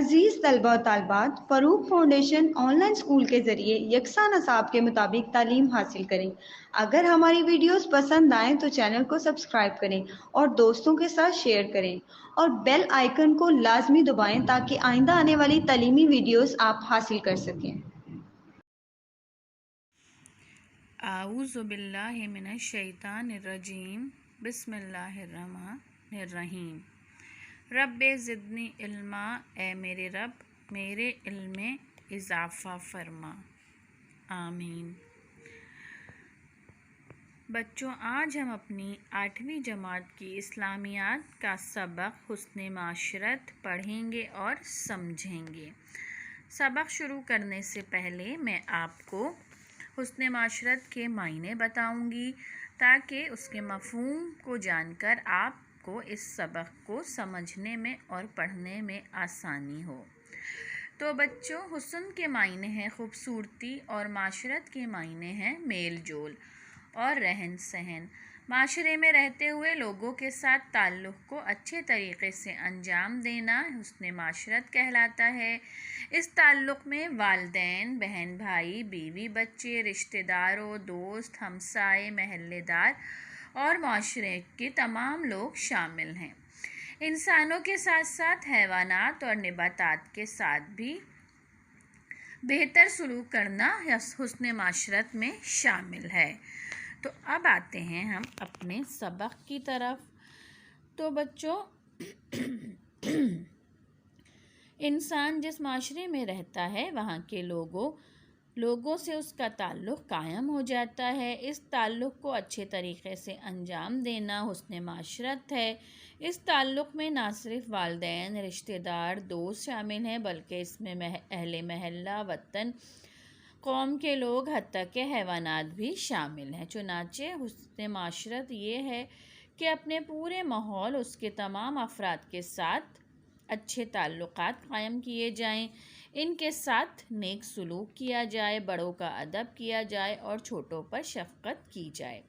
عزیز طلبہ و طالبات، فروغ فاؤنڈیشن آن لائن اسکول کے ذریعے یکساں نصاب کے مطابق تعلیم حاصل کریں۔ اگر ہماری ویڈیوز پسند آئیں تو چینل کو سبسکرائب کریں اور دوستوں کے ساتھ شیئر کریں اور بیل آئیکن کو لازمی دبائیں تاکہ آئندہ آنے والی تعلیمی ویڈیوز آپ حاصل کر سکیں۔ اعوذ باللہ من الشیطان الرجیم، بسم اللہ الرحمن الرحیم۔ رب زدنی علما، اے میرے رب میرے علم میں اضافہ فرما، آمین۔ بچوں، آج ہم اپنی 8ویں جماعت کی اسلامیات کا سبق حسن معاشرت پڑھیں گے اور سمجھیں گے۔ سبق شروع کرنے سے پہلے میں آپ کو حسن معاشرت کے معنی بتاؤں گی تاکہ اس کے مفہوم کو جان کر آپ کو اس سبق کو سمجھنے میں اور پڑھنے میں آسانی ہو۔ تو بچوں، حسن کے معنی ہیں خوبصورتی اور معاشرت کے معنی ہیں میل جول اور رہن سہن۔ معاشرے میں رہتے ہوئے لوگوں کے ساتھ تعلق کو اچھے طریقے سے انجام دینا حسن معاشرت کہلاتا ہے۔ اس تعلق میں والدین، بہن بھائی، بیوی بچے، رشتہ داروں، دوست، ہمسائے، محلے دار اور معاشرے کے تمام لوگ شامل ہیں۔ انسانوں کے ساتھ ساتھ حیوانات اور نباتات کے ساتھ بھی بہتر سلوک کرنا حسن معاشرت میں شامل ہے۔ تو اب آتے ہیں ہم اپنے سبق کی طرف۔ تو بچوں، انسان جس معاشرے میں رہتا ہے وہاں کے لوگوں سے اس کا تعلق قائم ہو جاتا ہے۔ اس تعلق کو اچھے طریقے سے انجام دینا حسن معاشرت ہے۔ اس تعلق میں نہ صرف والدین، رشتہ دار، دوست شامل ہیں بلکہ اس میں اہل محلہ، وطن، قوم کے لوگ، حتیٰ کہ حیوانات بھی شامل ہیں۔ چنانچہ حسن معاشرت یہ ہے کہ اپنے پورے ماحول، اس کے تمام افراد کے ساتھ اچھے تعلقات قائم کیے جائیں، ان کے ساتھ نیک سلوک کیا جائے، بڑوں کا ادب کیا جائے اور چھوٹوں پر شفقت کی جائے،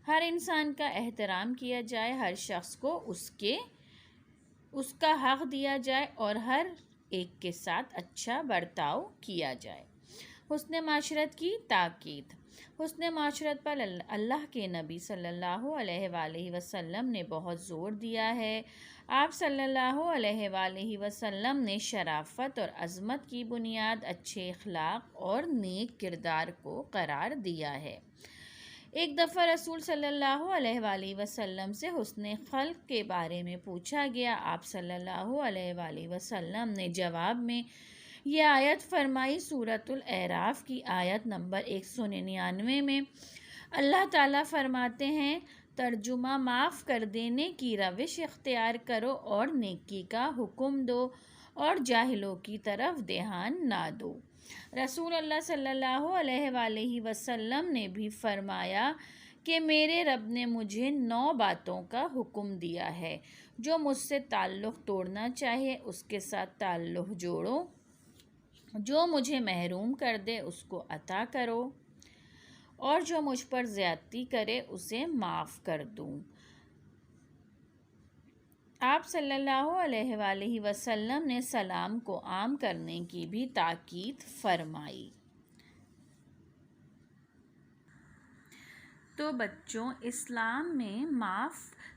ہر انسان کا احترام کیا جائے، ہر شخص کو اس کا حق دیا جائے اور ہر ایک کے ساتھ اچھا برتاؤ کیا جائے۔ حسن معاشرت کی تاکید۔ حسن معاشرت پر اللہ کے نبی صلی اللہ علیہ وآلہ وسلم نے بہت زور دیا ہے۔ آپ صلی اللہ علیہ وآلہ وسلم نے شرافت اور عظمت کی بنیاد اچھے اخلاق اور نیک کردار کو قرار دیا ہے۔ ایک دفعہ رسول صلی اللہ علیہ وآلہ وسلم سے حسن خلق کے بارے میں پوچھا گیا۔ آپ صلی اللہ علیہ وآلہ وسلم نے جواب میں یہ آیت فرمائی۔ سورۃ الاعراف کی آیت نمبر 199 میں اللہ تعالیٰ فرماتے ہیں، ترجمہ: معاف کر دینے کی روش اختیار کرو اور نیکی کا حکم دو اور جاہلوں کی طرف دھیان نہ دو۔ رسول اللہ صلی اللہ علیہ وآلہ وسلم نے بھی فرمایا کہ میرے رب نے مجھے 9 باتوں کا حکم دیا ہے۔ جو مجھ سے تعلق توڑنا چاہے اس کے ساتھ تعلق جوڑو، جو مجھے محروم کر دے اس کو عطا کرو اور جو مجھ پر زیادتی کرے اسے معاف کر دوں۔ آپ صلی اللہ علیہ وآلہ وسلم نے سلام کو عام کرنے کی بھی تاکید فرمائی۔ تو بچوں، اسلام میں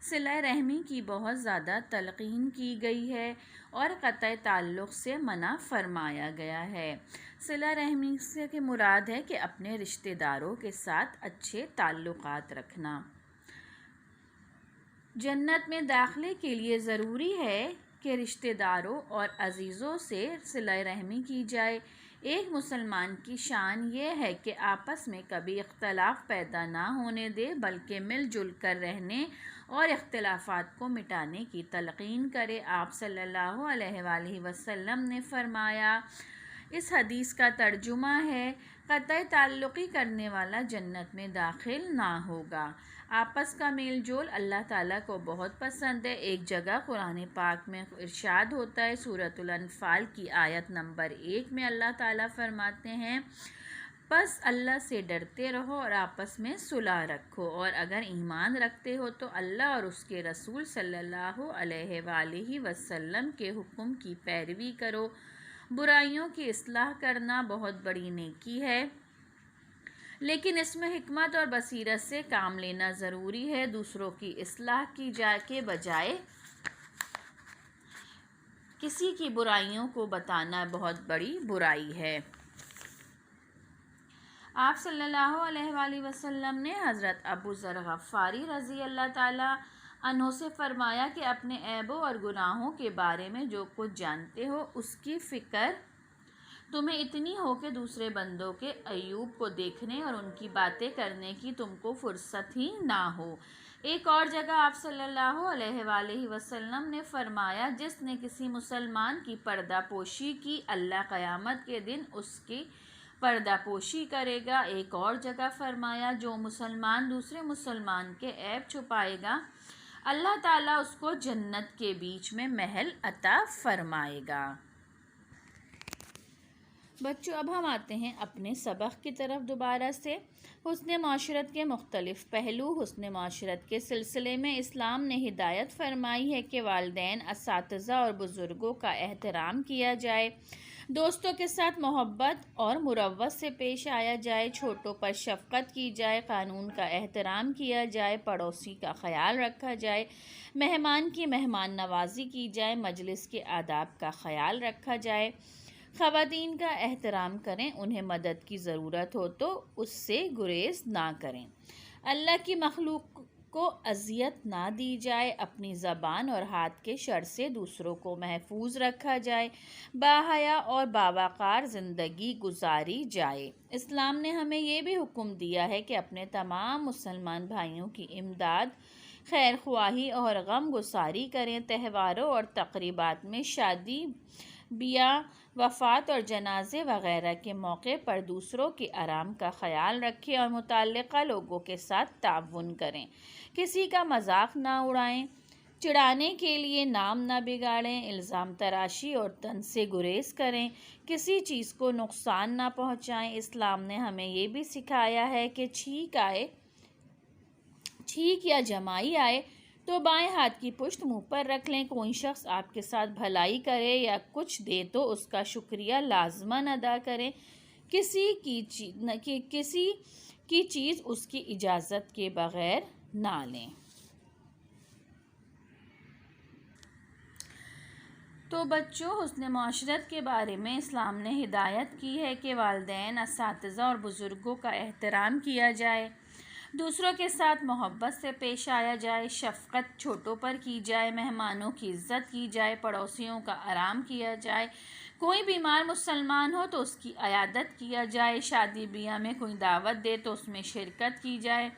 صلہ رحمی کی بہت زیادہ تلقین کی گئی ہے اور قطع تعلق سے منع فرمایا گیا ہے۔ صلہ رحمی سے مراد ہے کہ اپنے رشتہ داروں کے ساتھ اچھے تعلقات رکھنا۔ جنت میں داخلے کے لیے ضروری ہے کہ رشتہ داروں اور عزیزوں سے صلہ رحمی کی جائے۔ ایک مسلمان کی شان یہ ہے کہ آپس میں کبھی اختلاف پیدا نہ ہونے دے بلکہ مل جل کر رہنے اور اختلافات کو مٹانے کی تلقین کرے۔ آپ صلی اللہ علیہ وآلہ وسلم نے فرمایا، اس حدیث کا ترجمہ ہے، قطع تعلقی کرنے والا جنت میں داخل نہ ہوگا۔ آپس کا میل جول اللہ تعالیٰ کو بہت پسند ہے۔ ایک جگہ قرآن پاک میں ارشاد ہوتا ہے، سورۃ الانفال کی آیت نمبر 1 میں اللہ تعالیٰ فرماتے ہیں، بس اللہ سے ڈرتے رہو اور آپس میں صلح رکھو، اور اگر ایمان رکھتے ہو تو اللہ اور اس کے رسول صلی اللہ علیہ وآلہ وسلم کے حکم کی پیروی کرو۔ برائیوں کی اصلاح کرنا بہت بڑی نیکی ہے، لیکن اس میں حکمت اور بصیرت سے کام لینا ضروری ہے۔ دوسروں کی اصلاح کی جائے کے بجائے کسی کی برائیوں کو بتانا بہت بڑی برائی ہے۔ آپ صلی اللہ علیہ وآلہ وسلم نے حضرت ابو ذر غفاری رضی اللہ تعالیٰ عنہ سے فرمایا کہ اپنے عیبوں اور گناہوں کے بارے میں جو کچھ جانتے ہو اس کی فکر تمہیں اتنی ہو کہ دوسرے بندوں کے عیوب کو دیکھنے اور ان کی باتیں کرنے کی تم کو فرصت ہی نہ ہو۔ ایک اور جگہ آپ صلی اللہ علیہ وآلہ وسلم نے فرمایا، جس نے کسی مسلمان کی پردہ پوشی کی، اللہ قیامت کے دن اس کی پردہ پوشی کرے گا۔ ایک اور جگہ فرمایا، جو مسلمان دوسرے مسلمان کے عیب چھپائے گا، اللہ تعالیٰ اس کو جنت کے بیچ میں محل عطا فرمائے گا۔ بچوں، اب ہم آتے ہیں اپنے سبق کی طرف دوبارہ سے۔ حسن معاشرت کے مختلف پہلو۔ حسن معاشرت کے سلسلے میں اسلام نے ہدایت فرمائی ہے کہ والدین، اساتذہ اور بزرگوں کا احترام کیا جائے، دوستوں کے ساتھ محبت اور مروت سے پیش آیا جائے، چھوٹوں پر شفقت کی جائے، قانون کا احترام کیا جائے، پڑوسی کا خیال رکھا جائے، مہمان کی مہمان نوازی کی جائے، مجلس کے آداب کا خیال رکھا جائے، خواتین کا احترام کریں، انہیں مدد کی ضرورت ہو تو اس سے گریز نہ کریں، اللہ کی مخلوق کو اذیت نہ دی جائے، اپنی زبان اور ہاتھ کے شر سے دوسروں کو محفوظ رکھا جائے، باحیا اور باوقار زندگی گزاری جائے۔ اسلام نے ہمیں یہ بھی حکم دیا ہے کہ اپنے تمام مسلمان بھائیوں کی امداد، خیر خواہی اور غم گساری کریں، تہواروں اور تقریبات میں، شادی بیاہ، وفات اور جنازے وغیرہ کے موقع پر دوسروں کے آرام کا خیال رکھیں اور متعلقہ لوگوں کے ساتھ تعاون کریں، کسی کا مذاق نہ اڑائیں، چڑھانے کے لیے نام نہ بگاڑیں، الزام تراشی اور طنز سے گریز کریں، کسی چیز کو نقصان نہ پہنچائیں۔ اسلام نے ہمیں یہ بھی سکھایا ہے کہ چھینک یا جمائی آئے تو بائیں ہاتھ کی پشت منہ پر رکھ لیں، کوئی شخص آپ کے ساتھ بھلائی کرے یا کچھ دے تو اس کا شکریہ لازماً ادا کریں، کسی کی چیز اس کی اجازت کے بغیر نہ لیں۔ تو بچوں، حسن معاشرت کے بارے میں اسلام نے ہدایت کی ہے کہ والدین، اساتذہ اور بزرگوں کا احترام کیا جائے، دوسروں کے ساتھ محبت سے پیش آیا جائے، شفقت چھوٹوں پر کی جائے، مہمانوں کی عزت کی جائے، پڑوسیوں کا آرام کیا جائے، کوئی بیمار مسلمان ہو تو اس کی عیادت کیا جائے، شادی بیاہ میں کوئی دعوت دے تو اس میں شرکت کی جائے،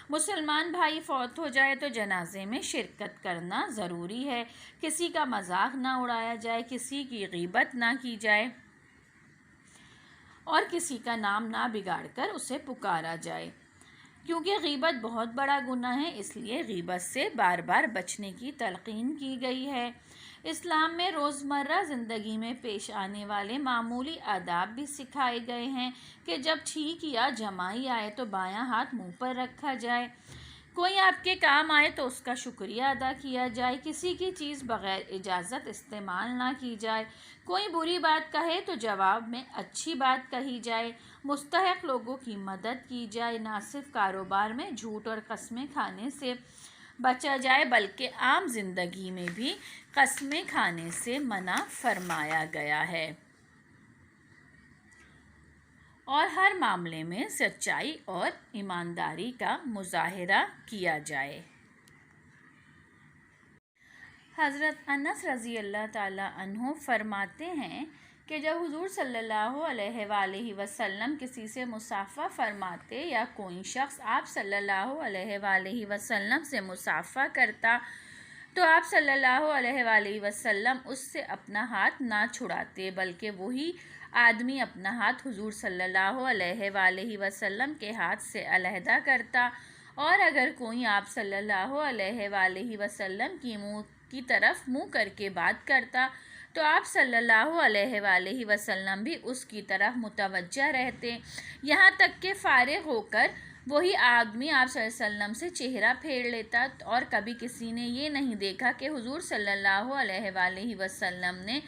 مسلمان بھائی فوت ہو جائے تو جنازے میں شرکت کرنا ضروری ہے، کسی کا مذاق نہ اڑایا جائے، کسی کی غیبت نہ کی جائے اور کسی کا نام نہ بگاڑ کر اسے پکارا جائے، کیونکہ غیبت بہت بڑا گناہ ہے، اس لیے غیبت سے بار بار بچنے کی تلقین کی گئی ہے۔ اسلام میں روزمرہ زندگی میں پیش آنے والے معمولی آداب بھی سکھائے گئے ہیں کہ جب چھینک یا جمائی آئے تو بایاں ہاتھ منہ پر رکھا جائے، کوئی آپ کے کام آئے تو اس کا شکریہ ادا کیا جائے، کسی کی چیز بغیر اجازت استعمال نہ کی جائے، کوئی بری بات کہے تو جواب میں اچھی بات کہی جائے، مستحق لوگوں کی مدد کی جائے، نہ صرف کاروبار میں جھوٹ اور قسمیں کھانے سے بچا جائے بلکہ عام زندگی میں بھی قسمیں کھانے سے منع فرمایا گیا ہے اور ہر معاملے میں سچائی اور ایمانداری کا مظاہرہ کیا جائے۔ حضرت انس رضی اللہ تعالیٰ عنہ فرماتے ہیں کہ جب حضور صلی اللہ علیہ وآلہ وسلم کسی سے مصافحہ فرماتے یا کوئی شخص آپ صلی اللہ علیہ وآلہ وسلم سے مصافحہ کرتا تو آپ صلی اللہ علیہ وآلہ وسلم اس سے اپنا ہاتھ نہ چھڑاتے بلکہ وہی آدمی اپنا ہاتھ حضور صلی اللہ علیہ وآلہ وسلم کے ہاتھ سے علیحدہ کرتا، اور اگر کوئی آپ صلی اللہ علیہ وآلہ وسلم کی طرف منہ کر کے بات کرتا تو آپ صلی اللہ علیہ وآلہ وسلم بھی اس کی طرف متوجہ رہتے، یہاں تک کہ فارغ ہو کر وہی آدمی آپ صلی اللہ علیہ وسلم سے چہرہ پھیر لیتا، اور کبھی کسی نے یہ نہیں دیکھا کہ حضور صلی اللہ علیہ وآلہ وسلم نے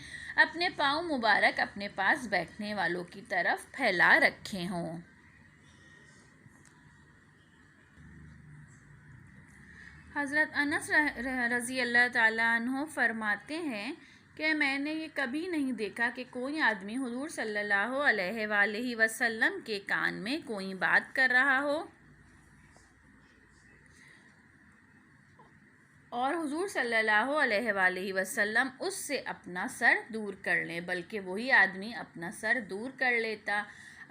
اپنے پاؤں مبارک اپنے پاس بیٹھنے والوں کی طرف پھیلا رکھے ہوں۔ حضرت انس رضی اللہ تعالیٰ عنہ فرماتے ہیں کہ میں نے یہ کبھی نہیں دیکھا کہ کوئی آدمی حضور صلی اللہ علیہ وآلہ وسلم کے کان میں کوئی بات کر رہا ہو اور حضور صلی اللہ علیہ وآلہ وسلم اس سے اپنا سر دور کر لیں، بلکہ وہی آدمی اپنا سر دور کر لیتا۔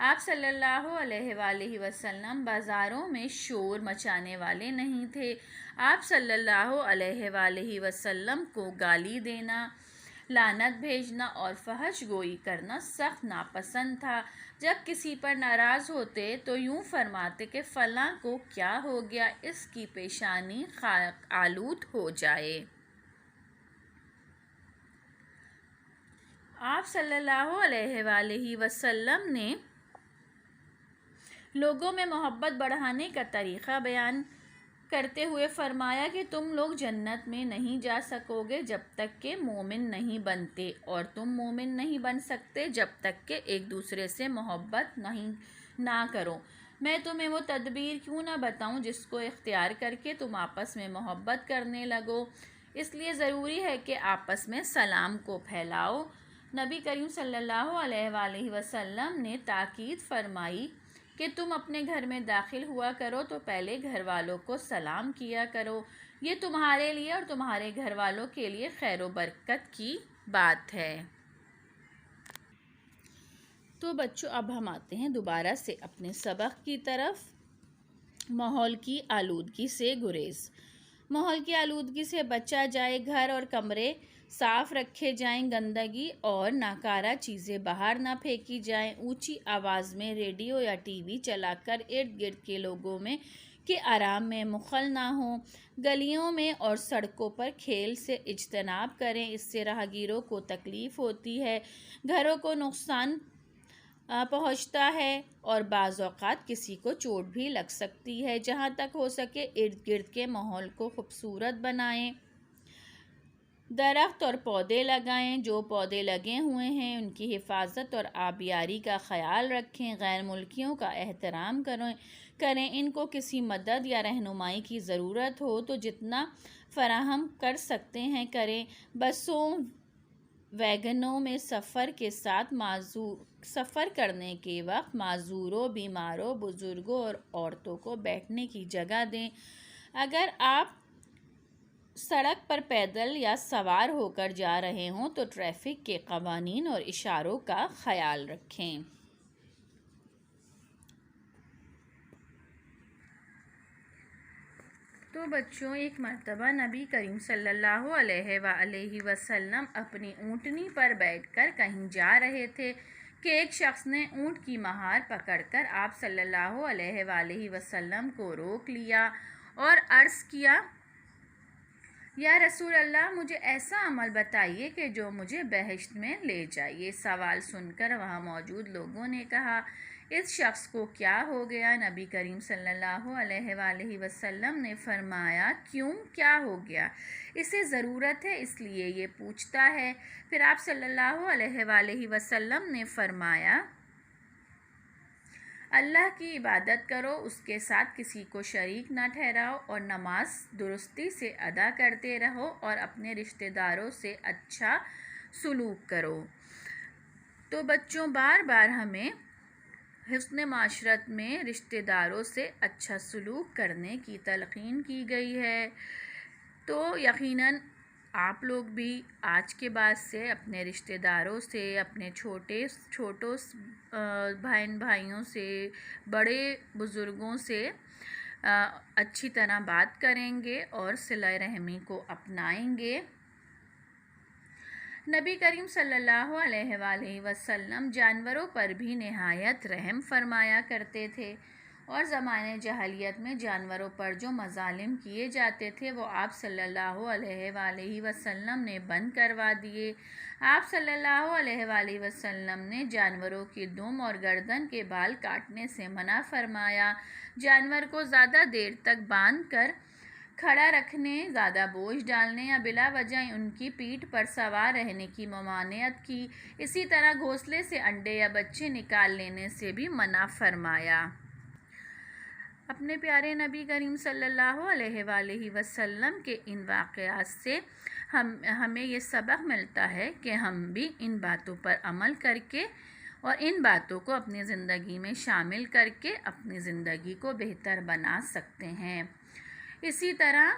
آپ صلی اللہ علیہ وآلہ وسلم بازاروں میں شور مچانے والے نہیں تھے۔ آپ صلی اللہ علیہ وآلہ وسلم کو گالی دینا، لعنت بھیجنا اور فحش گوئی کرنا سخت ناپسند تھا۔ جب کسی پر ناراض ہوتے تو یوں فرماتے کہ فلاں کو کیا ہو گیا، اس کی پیشانی خاک آلود ہو جائے۔ آپ صلی اللہ علیہ وآلہ وسلم نے لوگوں میں محبت بڑھانے کا طریقہ بیان کرتے ہوئے فرمایا کہ تم لوگ جنت میں نہیں جا سکو گے جب تک کہ مومن نہیں بنتے، اور تم مومن نہیں بن سکتے جب تک کہ ایک دوسرے سے محبت نہ کرو۔ میں تمہیں وہ تدبیر کیوں نہ بتاؤں جس کو اختیار کر کے تم آپس میں محبت کرنے لگو۔ اس لیے ضروری ہے کہ آپس میں سلام کو پھیلاؤ۔ نبی کریم صلی اللہ علیہ وآلہ وسلم نے تاکید فرمائی کہ تم اپنے گھر میں داخل ہوا کرو تو پہلے گھر والوں کو سلام کیا کرو، یہ تمہارے لیے اور تمہارے گھر والوں کے لیے خیر و برکت کی بات ہے۔ تو بچوں اب ہم آتے ہیں دوبارہ سے اپنے سبق کی طرف۔ ماحول کی آلودگی سے گریز۔ ماحول کی آلودگی سے بچا جائے، گھر اور کمرے صاف رکھے جائیں، گندگی اور ناکارہ چیزیں باہر نہ پھینکی جائیں، اونچی آواز میں ریڈیو یا ٹی وی چلا کر ارد گرد کے لوگوں میں کے آرام میں مخل نہ ہوں، گلیوں میں اور سڑکوں پر کھیل سے اجتناب کریں، اس سے راہگیروں کو تکلیف ہوتی ہے، گھروں کو نقصان پہنچتا ہے اور بعض اوقات کسی کو چوٹ بھی لگ سکتی ہے۔ جہاں تک ہو سکے ارد گرد کے ماحول کو خوبصورت بنائیں، درخت اور پودے لگائیں، جو پودے لگے ہوئے ہیں ان کی حفاظت اور آبیاری کا خیال رکھیں، غیر ملکیوں کا احترام کریں، ان کو کسی مدد یا رہنمائی کی ضرورت ہو تو جتنا فراہم کر سکتے ہیں کریں، بسوں ویگنوں میں سفر کرنے کے وقت معذوروں، بیماروں، بزرگوں اور عورتوں کو بیٹھنے کی جگہ دیں۔ اگر آپ سڑک پر پیدل یا سوار ہو کر جا رہے ہوں تو ٹریفک کے قوانین اور اشاروں کا خیال رکھیں۔ تو بچوں ایک مرتبہ نبی کریم صلی اللہ علیہ وآلہ وسلم اپنی اونٹنی پر بیٹھ کر کہیں جا رہے تھے کہ ایک شخص نے اونٹ کی مہار پکڑ کر آپ صلی اللہ علیہ وآلہ وسلم کو روک لیا اور عرض کیا، یا رسول اللہ، مجھے ایسا عمل بتائیے کہ جو مجھے بہشت میں لے جائے۔ یہ سوال سن کر وہاں موجود لوگوں نے کہا، اس شخص کو کیا ہو گیا؟ نبی کریم صلی اللہ علیہ وآلہ وسلم نے فرمایا، کیوں، کیا ہو گیا؟ اسے ضرورت ہے اس لیے یہ پوچھتا ہے۔ پھر آپ صلی اللہ علیہ وآلہ وسلم نے فرمایا، اللہ کی عبادت کرو، اس کے ساتھ کسی کو شریک نہ ٹھہراؤ، اور نماز درستی سے ادا کرتے رہو اور اپنے رشتہ داروں سے اچھا سلوک کرو۔ تو بچوں بار بار ہمیں حسن معاشرت میں رشتہ داروں سے اچھا سلوک کرنے کی تلقین کی گئی ہے۔ تو یقیناً آپ لوگ بھی آج کے بعد سے اپنے رشتہ داروں سے، اپنے چھوٹوں بھائیوں سے، بڑے بزرگوں سے اچھی طرح بات کریں گے اور صلہ رحمی کو اپنائیں گے۔ نبی کریم صلی اللہ علیہ وآلہ وسلم جانوروں پر بھی نہایت رحم فرمایا کرتے تھے اور زمانے جاہلیت میں جانوروں پر جو مظالم کیے جاتے تھے وہ آپ صلی اللہ علیہ وآلہ وسلم نے بند کروا دیے۔ آپ صلی اللہ علیہ وآلہ وسلم نے جانوروں کی دم اور گردن کے بال کاٹنے سے منع فرمایا۔ جانور کو زیادہ دیر تک باندھ کر کھڑا رکھنے، زیادہ بوجھ ڈالنے یا بلا وجہ ان کی پیٹھ پر سوار رہنے کی ممانعت کی۔ اسی طرح گھونسلے سے انڈے یا بچے نکال لینے سے بھی منع فرمایا۔ اپنے پیارے نبی کریم صلی اللہ علیہ وآلہ وسلم کے ان واقعات سے ہمیں یہ سبق ملتا ہے کہ ہم بھی ان باتوں پر عمل کر کے اور ان باتوں کو اپنی زندگی میں شامل کر کے اپنی زندگی کو بہتر بنا سکتے ہیں۔ اسی طرح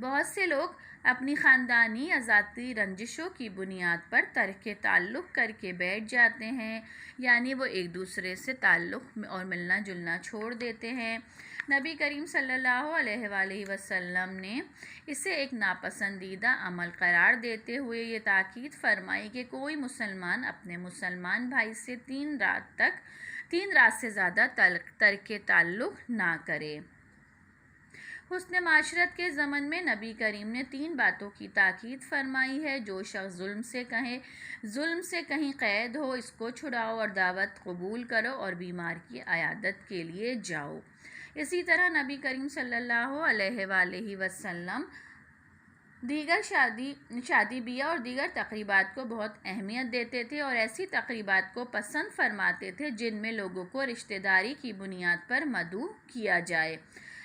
بہت سے لوگ اپنی خاندانی یا ذاتی رنجشوں کی بنیاد پر ترک تعلق کر کے بیٹھ جاتے ہیں، یعنی وہ ایک دوسرے سے تعلق اور ملنا جلنا چھوڑ دیتے ہیں۔ نبی کریم صلی اللہ علیہ وآلہ وسلم نے اسے ایک ناپسندیدہ عمل قرار دیتے ہوئے یہ تاکید فرمائی کہ کوئی مسلمان اپنے مسلمان بھائی سے 3 رات سے زیادہ ترک تعلق نہ کرے۔ حسن معاشرت کے ضمن میں نبی کریم نے 3 باتوں کی تاکید فرمائی ہے۔ جو شخص ظلم سے کہیں قید ہو اس کو چھڑاؤ اور دعوت قبول کرو اور بیمار کی عیادت کے لیے جاؤ۔ اسی طرح نبی کریم صلی اللہ علیہ وآلہ وسلم دیگر شادی بیاہ اور دیگر تقریبات کو بہت اہمیت دیتے تھے اور ایسی تقریبات کو پسند فرماتے تھے جن میں لوگوں کو رشتہ داری کی بنیاد پر مدعو کیا جائے،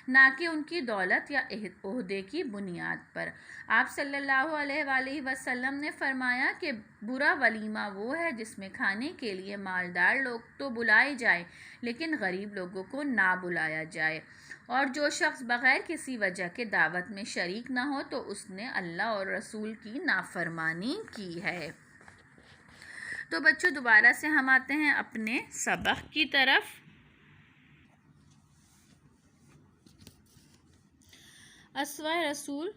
نہ کہ ان کی دولت یا عہدے کی بنیاد پر۔ آپ صلی اللہ علیہ وآلہ وسلم نے فرمایا کہ برا ولیمہ وہ ہے جس میں کھانے کے لیے مالدار لوگ تو بلائے جائیں لیکن غریب لوگوں کو نہ بلایا جائے، اور جو شخص بغیر کسی وجہ کے دعوت میں شریک نہ ہو تو اس نے اللہ اور رسول کی نافرمانی کی ہے۔ تو بچوں دوبارہ سے ہم آتے ہیں اپنے سبق کی طرف۔ اسوہ رسول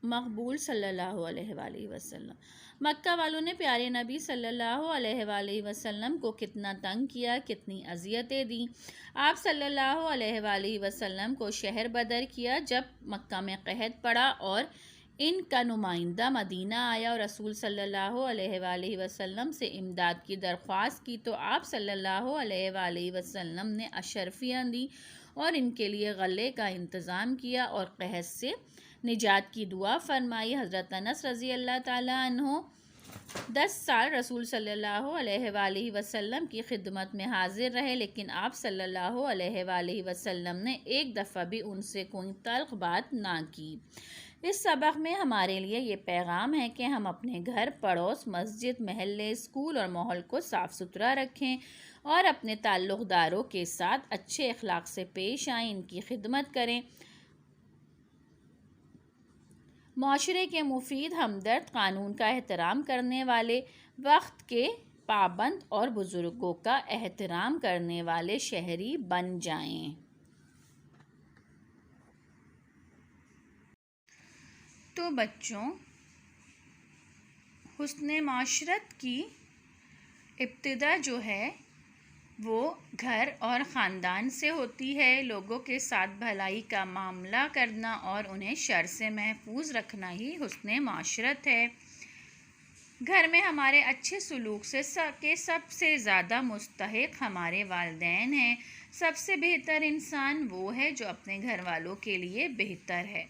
مقبول صلی اللہ علیہ وآلہ وسلم۔ مکہ والوں نے پیارے نبی صلی اللہ علیہ وآلہ وسلم کو کتنا تنگ کیا، کتنی اذیتیں دیں۔ آپ صلی اللہ علیہ وآلہ وسلم کو شہر بدر کیا جب مکہ میں قحط پڑا اور ان کا نمائندہ مدینہ آیا اور رسول صلی اللہ علیہ وآلہ وسلم سے امداد کی درخواست کی تو آپ صلی اللہ علیہ وآلہ وسلم نے اشرفیاں دی اور ان کے لیے غلے کا انتظام کیا اور قحط سے نجات کی دعا فرمائی۔ حضرت انس رضی اللہ تعالیٰ عنہ 10 سال رسول صلی اللہ علیہ وآلہ وسلم کی خدمت میں حاضر رہے، لیکن آپ صلی اللہ علیہ وآلہ وسلم نے ایک دفعہ بھی ان سے کوئی تلخ بات نہ کی۔ اس سبق میں ہمارے لیے یہ پیغام ہے کہ ہم اپنے گھر، پڑوس، مسجد، محلے، اسکول اور ماحول کو صاف ستھرا رکھیں اور اپنے تعلق داروں کے ساتھ اچھے اخلاق سے پیش آئیں، ان کی خدمت کریں۔ معاشرے کے مفید، ہمدرد، قانون کا احترام کرنے والے، وقت کے پابند اور بزرگوں کا احترام کرنے والے شہری بن جائیں۔ تو بچوں، حسن معاشرت کی ابتدا جو ہے وہ گھر اور خاندان سے ہوتی ہے۔ لوگوں کے ساتھ بھلائی کا معاملہ کرنا اور انہیں شر سے محفوظ رکھنا ہی حسن معاشرت ہے۔ گھر میں ہمارے اچھے سلوک سے سب سے زیادہ مستحق ہمارے والدین ہیں۔ سب سے بہتر انسان وہ ہے جو اپنے گھر والوں کے لیے بہتر ہے۔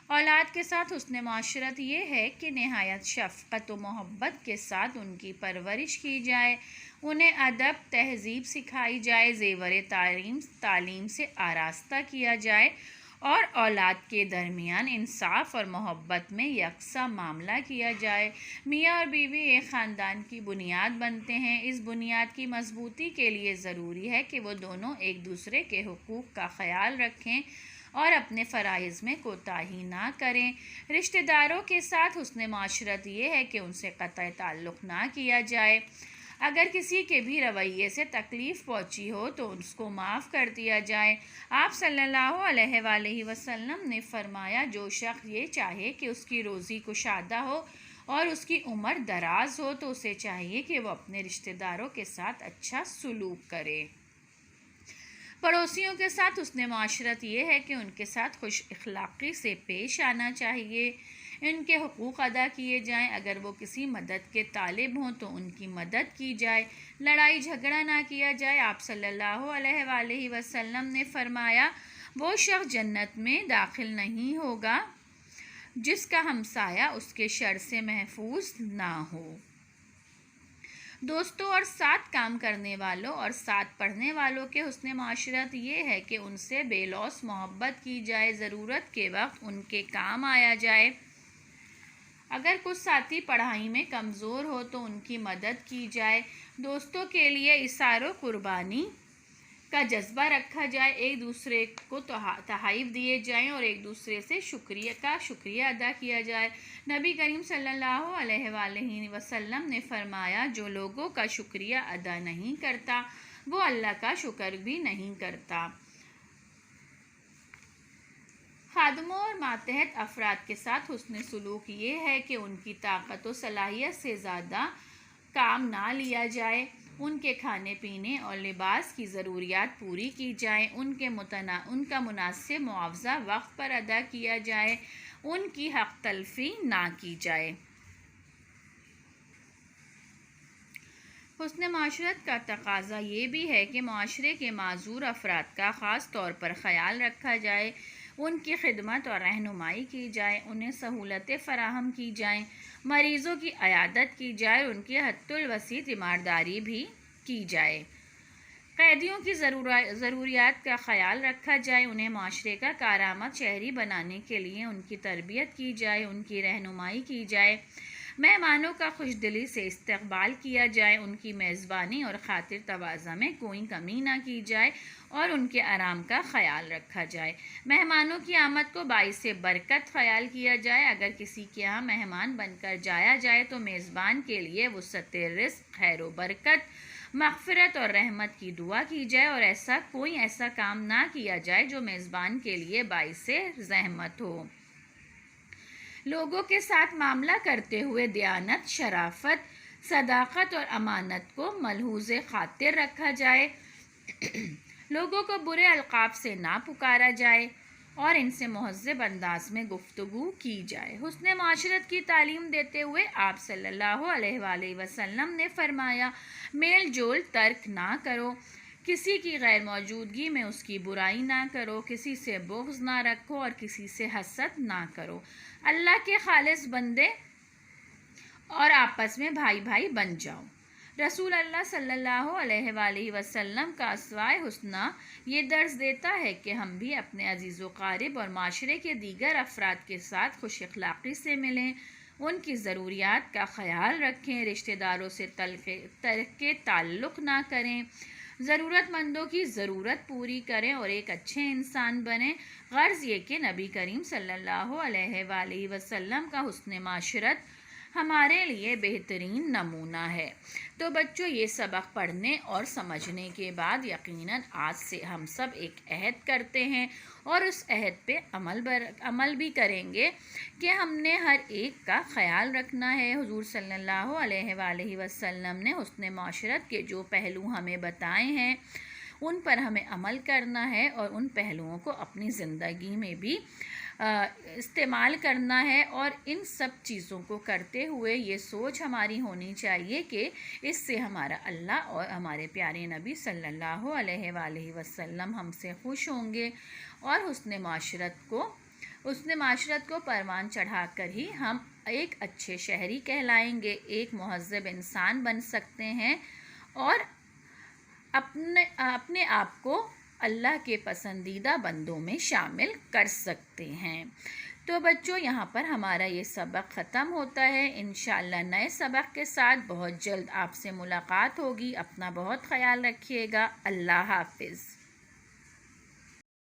اولاد کے ساتھ حسن معاشرت یہ ہے کہ نہایت شفقت و محبت کے ساتھ ان کی پرورش کی جائے، انہیں ادب تہذیب سکھائی جائے، زیور تعلیم سے آراستہ کیا جائے اور اولاد کے درمیان انصاف اور محبت میں یکساں معاملہ کیا جائے۔ میاں اور بیوی ایک خاندان کی بنیاد بنتے ہیں۔ اس بنیاد کی مضبوطی کے لیے ضروری ہے کہ وہ دونوں ایک دوسرے کے حقوق کا خیال رکھیں اور اپنے فرائض میں کوتاہی نہ کریں۔ رشتہ داروں کے ساتھ حسن معاشرت یہ ہے کہ ان سے قطع تعلق نہ کیا جائے۔ اگر کسی کے بھی رویے سے تکلیف پہنچی ہو تو اس کو معاف کر دیا جائے۔ آپ صلی اللہ علیہ وآلہ وسلم نے فرمایا، جو شخص یہ چاہے کہ اس کی روزی کشادہ ہو اور اس کی عمر دراز ہو تو اسے چاہیے کہ وہ اپنے رشتہ داروں کے ساتھ اچھا سلوک کرے۔ پڑوسیوں کے ساتھ حسن معاشرت یہ ہے کہ ان کے ساتھ خوش اخلاقی سے پیش آنا چاہیے، ان کے حقوق ادا کیے جائیں، اگر وہ کسی مدد کے طالب ہوں تو ان کی مدد کی جائے، لڑائی جھگڑا نہ کیا جائے۔ آپ صلی اللہ علیہ وآلہ وسلم نے فرمایا، وہ شخص جنت میں داخل نہیں ہوگا جس کا ہمسایہ اس کے شر سے محفوظ نہ ہو۔ دوستوں اور ساتھ کام کرنے والوں اور ساتھ پڑھنے والوں کے حسن معاشرت یہ ہے کہ ان سے بے لوث محبت کی جائے، ضرورت کے وقت ان کے کام آیا جائے۔ اگر کچھ ساتھی پڑھائی میں کمزور ہو تو ان کی مدد کی جائے، دوستوں کے لیے ایثار و قربانی کا جذبہ رکھا جائے، ایک دوسرے کو تحائف دیے جائیں اور ایک دوسرے سے شکریہ ادا کیا جائے۔ نبی کریم صلی اللہ علیہ وآلہ وسلم نے فرمایا، جو لوگوں کا شکریہ ادا نہیں کرتا وہ اللہ کا شکر بھی نہیں کرتا۔ خادموں اور ماتحت افراد کے ساتھ حسن سلوک یہ ہے کہ ان کی طاقت و صلاحیت سے زیادہ کام نہ لیا جائے، ان کے کھانے پینے اور لباس کی ضروریات پوری کی جائیں، ان کا مناسب معاوضہ وقت پر ادا کیا جائے، ان کی حق تلفی نہ کی جائے۔ حسن معاشرت کا تقاضا یہ بھی ہے کہ معاشرے کے معذور افراد کا خاص طور پر خیال رکھا جائے، ان کی خدمت اور رہنمائی کی جائے، انہیں سہولتیں فراہم کی جائیں، مریضوں کی عیادت کی جائے، ان کی حد الوسیع تیمارداری بھی کی جائے، قیدیوں کی ضروریات کا خیال رکھا جائے، انہیں معاشرے کا کارآمد شہری بنانے کے لیے ان کی تربیت کی جائے، ان کی رہنمائی کی جائے، مہمانوں کا خوش دلی سے استقبال کیا جائے، ان کی میزبانی اور خاطر تواضع میں کوئی کمی نہ کی جائے اور ان کے آرام کا خیال رکھا جائے، مہمانوں کی آمد کو باعث برکت خیال کیا جائے، اگر کسی کے ہاں مہمان بن کر جایا جائے تو میزبان کے لیے وسعت رزق، خیر و برکت، مغفرت اور رحمت کی دعا کی جائے اور کوئی ایسا کام نہ کیا جائے جو میزبان کے لیے باعث زحمت ہو۔ لوگوں کے ساتھ معاملہ کرتے ہوئے دیانت، شرافت، صداقت اور امانت کو ملحوظ خاطر رکھا جائے، لوگوں کو برے القاب سے نہ پکارا جائے اور ان سے مہذب انداز میں گفتگو کی جائے۔ حسن معاشرت کی تعلیم دیتے ہوئے آپ صلی اللہ علیہ وآلہ وسلم نے فرمایا، میل جول ترک نہ کرو، کسی کی غیر موجودگی میں اس کی برائی نہ کرو، کسی سے بغض نہ رکھو اور کسی سے حسد نہ کرو، اللہ کے خالص بندے اور آپس میں بھائی بھائی بن جاؤ۔ رسول اللہ صلی اللہ علیہ وآلہ وسلم کا اسوائے حسنہ یہ درس دیتا ہے کہ ہم بھی اپنے عزیز و قارب اور معاشرے کے دیگر افراد کے ساتھ خوش اخلاقی سے ملیں، ان کی ضروریات کا خیال رکھیں، رشتہ داروں سے ترک تعلق نہ کریں، ضرورت مندوں کی ضرورت پوری کریں اور ایک اچھے انسان بنیں۔ غرض یہ کہ نبی کریم صلی اللہ علیہ وآلہ وسلم کا حسن معاشرت ہمارے لیے بہترین نمونہ ہے۔ تو بچوں، یہ سبق پڑھنے اور سمجھنے کے بعد یقیناً آج سے ہم سب ایک عہد کرتے ہیں اور اس عہد پہ عمل بھی کریں گے کہ ہم نے ہر ایک کا خیال رکھنا ہے۔ حضور صلی اللہ علیہ وآلہ وسلم نے حسن معاشرت کے جو پہلو ہمیں بتائے ہیں ان پر ہمیں عمل کرنا ہے اور ان پہلوؤں کو اپنی زندگی میں بھی استعمال کرنا ہے، اور ان سب چیزوں کو کرتے ہوئے یہ سوچ ہماری ہونی چاہیے کہ اس سے ہمارا اللہ اور ہمارے پیارے نبی صلی اللہ علیہ وآلہ وسلم ہم سے خوش ہوں گے، اور حسن معاشرت کو پروان چڑھا کر ہی ہم ایک اچھے شہری کہلائیں گے، ایک مہذب انسان بن سکتے ہیں اور اپنے آپ کو اللہ کے پسندیدہ بندوں میں شامل کر سکتے ہیں۔ تو بچوں، یہاں پر ہمارا یہ سبق ختم ہوتا ہے۔ انشاءاللہ نئے سبق کے ساتھ بہت جلد آپ سے ملاقات ہوگی۔ اپنا بہت خیال رکھیے گا۔ اللہ حافظ۔